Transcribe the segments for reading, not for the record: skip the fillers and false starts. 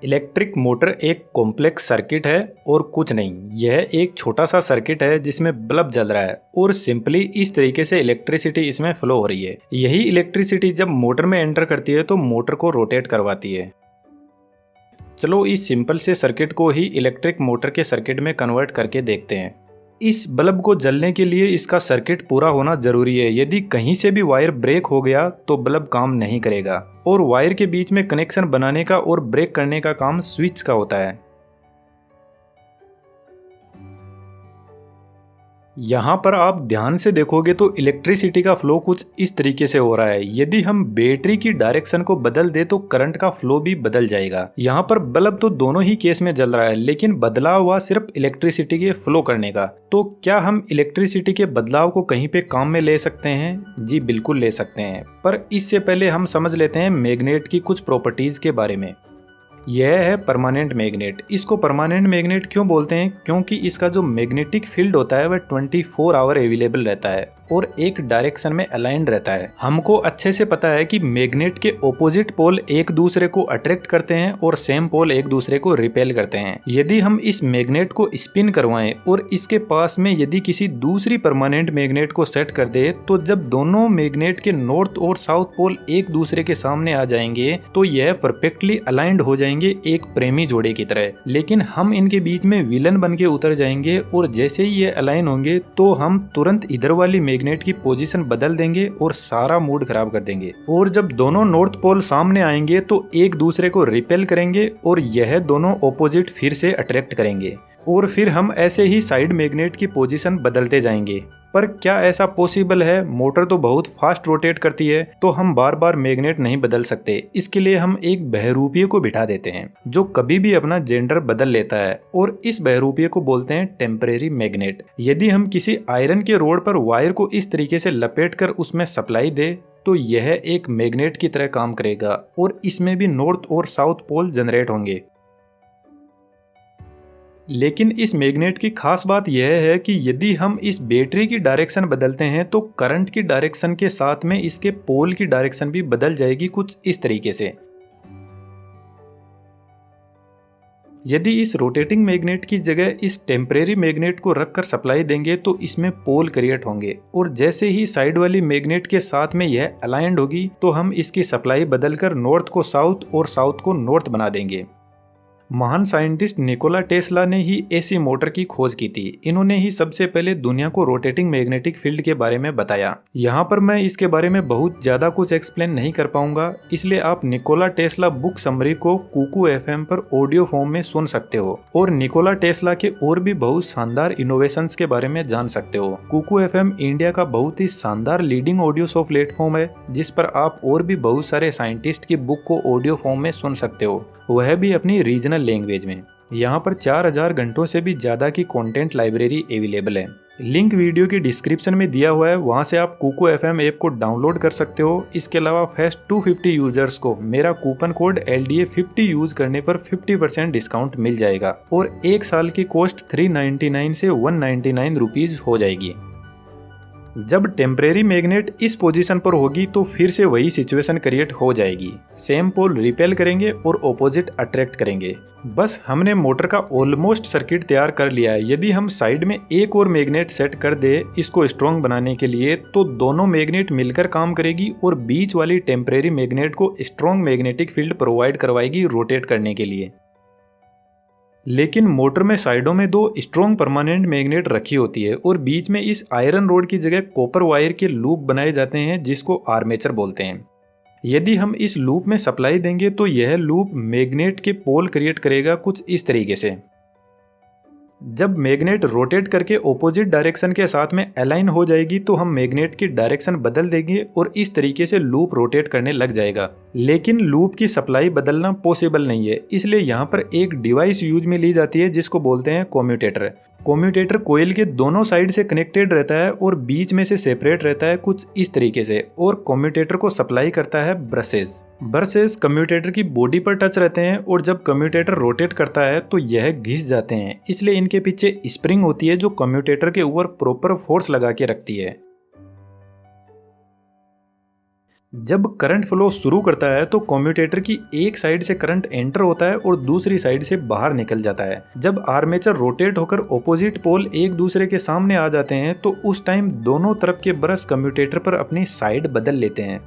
Electric motor एक complex circuit है और कुछ नहीं। यह एक छोटा सा सर्किट है जिसमें बल्ब जल रहा है और सिंपली इस तरीके से इलेक्ट्रिसिटी इसमें फ्लो हो रही है। यही इलेक्ट्रिसिटी जब मोटर में एंटर करती है तो मोटर को रोटेट करवाती है। चलो इस सिंपल से सर्किट को ही इलेक्ट्रिक मोटर के सर्किट में कन्वर्ट करके देखते हैं। इस बल्ब को जलने के लिए इसका सर्किट पूरा होना जरूरी है। यदि कहीं से भी वायर ब्रेक हो गया तो बल्ब काम नहीं करेगा और वायर के बीच में कनेक्शन बनाने का और ब्रेक करने का काम स्विच का होता है। यहाँ पर आप ध्यान से देखोगे तो इलेक्ट्रिसिटी का फ्लो कुछ इस तरीके से हो रहा है। यदि हम बैटरी की डायरेक्शन को बदल दे तो करंट का फ्लो भी बदल जाएगा। यहाँ पर बल्ब तो दोनों ही केस में जल रहा है, लेकिन बदलाव हुआ सिर्फ इलेक्ट्रिसिटी के फ्लो करने का। तो क्या हम इलेक्ट्रिसिटी के बदलाव को कहीं पे काम में ले सकते हैं? जी बिल्कुल ले सकते हैं, पर इससे पहले हम समझ लेते हैं मैग्नेट की कुछ प्रॉपर्टीज के बारे में। यह है परमानेंट मैग्नेट। इसको परमानेंट मैग्नेट क्यों बोलते हैं? क्योंकि इसका जो मैग्नेटिक फील्ड होता है वह 24 आवर अवेलेबल रहता है और एक डायरेक्शन में अलाइंड रहता है। हमको अच्छे से पता है कि मैग्नेट के ऑपोजिट पोल एक दूसरे को अट्रैक्ट करते हैं और सेम पोल एक दूसरे को रिपेल करते हैं। यदि हम इस मैग्नेट को स्पिन करवाएं और इसके पास में यदि किसी दूसरी परमानेंट मैग्नेट को सेट कर दे तो जब दोनों मैग्नेट के नॉर्थ और साउथ पोल एक दूसरे के सामने आ जाएंगे तो यह परफेक्टली अलाइंड हो जाएंगे एक प्रेमी जोड़े की तरह। लेकिन हम इनके बीच में विलन बन के उतर जाएंगे और जैसे ही ये अलाइन होंगे तो हम तुरंत इधर वाली मैग्नेट की पोजीशन बदल देंगे और सारा मूड खराब कर देंगे। और जब दोनों नॉर्थ पोल सामने आएंगे तो एक दूसरे को रिपेल करेंगे और यह दोनों ऑपोजिट फिर से अट्रैक्ट करेंगे और फिर हम ऐसे ही साइड मैग्नेट की पोजीशन बदलते जाएंगे। पर क्या ऐसा पॉसिबल है? मोटर तो बहुत फास्ट रोटेट करती है तो हम बार बार मैग्नेट नहीं बदल सकते। इसके लिए हम एक बहरूपीय को बिठा देते हैं जो कभी भी अपना जेंडर बदल लेता है और इस बहरूपीय को बोलते हैं टेम्परेरी मैग्नेट। यदि हम किसी आयरन के रोड पर वायर को इस तरीके से लपेट कर उसमें सप्लाई दे तो यह एक मैग्नेट की तरह काम करेगा और इसमें भी नॉर्थ और साउथ पोल जनरेट होंगे। लेकिन इस मैग्नेट की खास बात यह है कि यदि हम इस बैटरी की डायरेक्शन बदलते हैं तो करंट की डायरेक्शन के साथ में इसके पोल की डायरेक्शन भी बदल जाएगी कुछ इस तरीके से। यदि इस रोटेटिंग मैग्नेट की जगह इस टेम्परेरी मैग्नेट को रखकर सप्लाई देंगे तो इसमें पोल क्रिएट होंगे और जैसे ही साइड वाली मैग्नेट के साथ में यह अलाइंड होगी तो हम इसकी सप्लाई बदलकर नॉर्थ को साउथ और साउथ को नॉर्थ बना देंगे। महान साइंटिस्ट निकोला टेस्ला ने ही एसी मोटर की खोज की थी। इन्होंने ही सबसे पहले दुनिया को रोटेटिंग मैग्नेटिक फील्ड के बारे में बताया। यहाँ पर मैं इसके बारे में बहुत ज्यादा कुछ एक्सप्लेन नहीं कर पाऊंगा, इसलिए आप निकोला टेस्ला बुक समरी को कुकू एफएम पर ऑडियो फॉर्म में सुन सकते हो और निकोला टेस्ला के और भी बहुत शानदार इनोवेशंस के बारे में जान सकते हो। कुकू एफएम इंडिया का बहुत ही शानदार लीडिंग ऑडियो शो प्लेटफॉर्म है जिस पर आप और भी बहुत सारे साइंटिस्ट की बुक को ऑडियो फॉर्म में सुन सकते हो, वह भी अपनी रीजनल लैंग्वेज में। यहाँ पर 4000 घंटों से भी ज्यादा की कंटेंट लाइब्रेरी अवेलेबल है। लिंक वीडियो की डिस्क्रिप्शन में दिया हुआ है, वहां से आप कुकू एफएम ऐप को डाउनलोड कर सकते हो। इसके अलावा फेस्ट 250 यूजर्स को मेरा कूपन कोड LDA50 यूज करने पर 50% डिस्काउंट मिल जाएगा और एक साल की कॉस्ट 399 से 199 रुपीज हो जाएगी। जब टेम्परेरी मैग्नेट इस पोजीशन पर होगी तो फिर से वही सिचुएशन क्रिएट हो जाएगी। सेम पोल रिपेल करेंगे और ऑपोजिट अट्रैक्ट करेंगे। बस हमने मोटर का ऑलमोस्ट सर्किट तैयार कर लिया है। यदि हम साइड में एक और मैग्नेट सेट कर दे इसको स्ट्रॉन्ग बनाने के लिए तो दोनों मैग्नेट मिलकर काम करेगी और बीच वाली टेम्परेरी मैग्नेट को स्ट्रॉन्ग मैग्नेटिक फील्ड प्रोवाइड करवाएगी रोटेट करने के लिए। लेकिन मोटर में साइडों में दो स्ट्रॉन्ग परमानेंट मैग्नेट रखी होती है और बीच में इस आयरन रोड की जगह कॉपर वायर के लूप बनाए जाते हैं जिसको आर्मेचर बोलते हैं। यदि हम इस लूप में सप्लाई देंगे तो यह लूप मैग्नेट के पोल क्रिएट करेगा कुछ इस तरीके से। जब मैग्नेट रोटेट करके ऑपोजिट डायरेक्शन के साथ में अलाइन हो जाएगी तो हम मैग्नेट की डायरेक्शन बदल देंगे और इस तरीके से लूप रोटेट करने लग जाएगा। लेकिन लूप की सप्लाई बदलना पॉसिबल नहीं है, इसलिए यहाँ पर एक डिवाइस यूज में ली जाती है जिसको बोलते हैं कम्यूटेटर। कम्यूटेटर कोयल के दोनों साइड से कनेक्टेड रहता है और बीच में से सेपरेट रहता है कुछ इस तरीके से और कम्यूटेटर को सप्लाई करता है ब्रशेस। ब्रशेस कम्यूटेटर की बॉडी पर टच रहते हैं और जब कम्यूटेटर रोटेट करता है तो यह घिस जाते हैं, इसलिए इनके पीछे स्प्रिंग होती है जो कम्यूटेटर के ऊपर प्रॉपर फोर्स लगा के रखती है। जब करंट फ्लो शुरू करता है तो कम्यूटेटर की एक साइड से करंट एंटर होता है और दूसरी साइड से बाहर निकल जाता है। जब आर्मेचर रोटेट होकर ऑपोजिट पोल एक दूसरे के सामने आ जाते हैं तो उस टाइम दोनों तरफ के ब्रश कम्यूटेटर पर अपनी साइड बदल लेते हैं।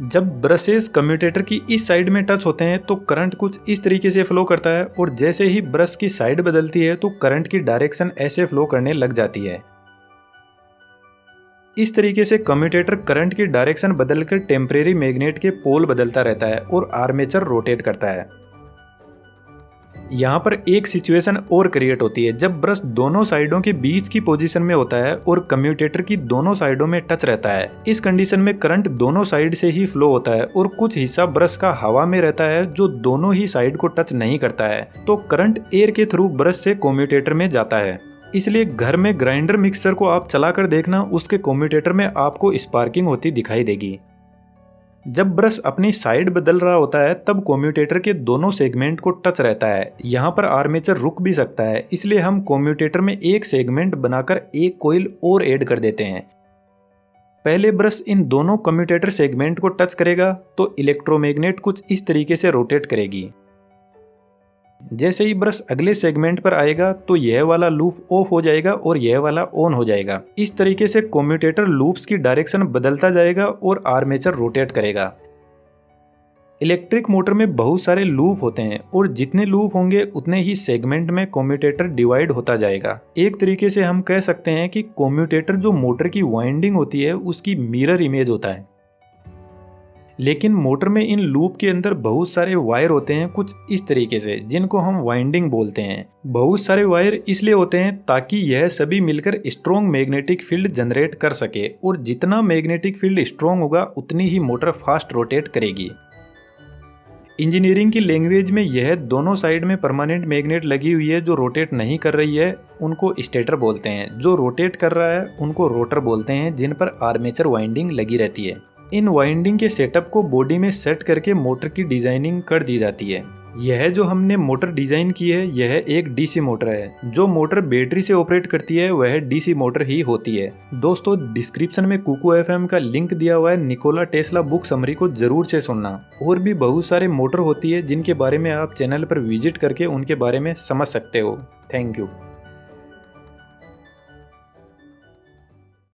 जब ब्रशेस कम्यूटेटर की इस साइड में टच होते हैं तो करंट कुछ इस तरीके से फ्लो करता है और जैसे ही ब्रश की साइड बदलती है तो करंट की डायरेक्शन ऐसे फ्लो करने लग जाती है। इस तरीके से कम्यूटेटर करंट की डायरेक्शन बदलकर टेम्परेरी मैग्नेट के पोल बदलता रहता है और आर्मेचर रोटेट करता है। यहाँ पर एक सिचुएशन और क्रिएट होती है जब ब्रश दोनों साइडों के बीच की पोजीशन में होता है और कम्यूटेटर की दोनों साइडों में टच रहता है। इस कंडीशन में करंट दोनों साइड से ही फ्लो होता है और कुछ हिस्सा ब्रश का हवा में रहता है जो दोनों ही साइड को टच नहीं करता है, तो करंट एयर के थ्रू ब्रश से कम्यूटेटर में जाता है। इसलिए घर में ग्राइंडर मिक्सर को आप चलाकर देखना, उसके कम्यूटेटर में आपको स्पार्किंग होती दिखाई देगी। जब ब्रश अपनी साइड बदल रहा होता है तब कम्यूटेटर के दोनों सेगमेंट को टच रहता है। यहाँ पर आर्मेचर रुक भी सकता है, इसलिए हम कम्यूटेटर में एक सेगमेंट बनाकर एक कॉइल और ऐड कर देते हैं। पहले ब्रश इन दोनों कम्यूटेटर सेगमेंट को टच करेगा तो इलेक्ट्रोमैग्नेट कुछ इस तरीके से रोटेट करेगी। जैसे ही ब्रश अगले सेगमेंट पर आएगा तो यह वाला लूप ऑफ हो जाएगा और यह वाला ऑन हो जाएगा। इस तरीके से कम्यूटेटर लूप्स की डायरेक्शन बदलता जाएगा और आर्मेचर रोटेट करेगा। इलेक्ट्रिक मोटर में बहुत सारे लूप होते हैं और जितने लूप होंगे उतने ही सेगमेंट में कम्यूटेटर डिवाइड होता जाएगा। एक तरीके से हम कह सकते हैं कि कम्यूटेटर जो मोटर की वाइंडिंग होती है उसकी मिरर इमेज होता है। लेकिन मोटर में इन लूप के अंदर बहुत सारे वायर होते हैं कुछ इस तरीके से, जिनको हम वाइंडिंग बोलते हैं। बहुत सारे वायर इसलिए होते हैं ताकि यह सभी मिलकर स्ट्रॉन्ग मैग्नेटिक फील्ड जनरेट कर सके, और जितना मैग्नेटिक फील्ड स्ट्रॉन्ग होगा उतनी ही मोटर फास्ट रोटेट करेगी। इंजीनियरिंग की लैंग्वेज में यह दोनों साइड में परमानेंट मैग्नेट लगी हुई है जो रोटेट नहीं कर रही है उनको स्टेटर बोलते हैं, जो रोटेट कर रहा है उनको रोटर बोलते हैं, जिन पर आर्मेचर वाइंडिंग लगी रहती है। इन वाइंडिंग के सेटअप को बॉडी में सेट करके मोटर की डिजाइनिंग कर दी जाती है। यह जो हमने मोटर डिजाइन की है यह एक डीसी मोटर है। जो मोटर बैटरी से ऑपरेट करती है वह डीसी मोटर ही होती है। दोस्तों, डिस्क्रिप्शन में कुकू एफएम का लिंक दिया हुआ है, निकोला टेस्ला बुक समरी को जरूर से सुनना। और भी बहुत सारे मोटर होती है जिनके बारे में आप चैनल पर विजिट करके उनके बारे में समझ सकते हो। Thank you.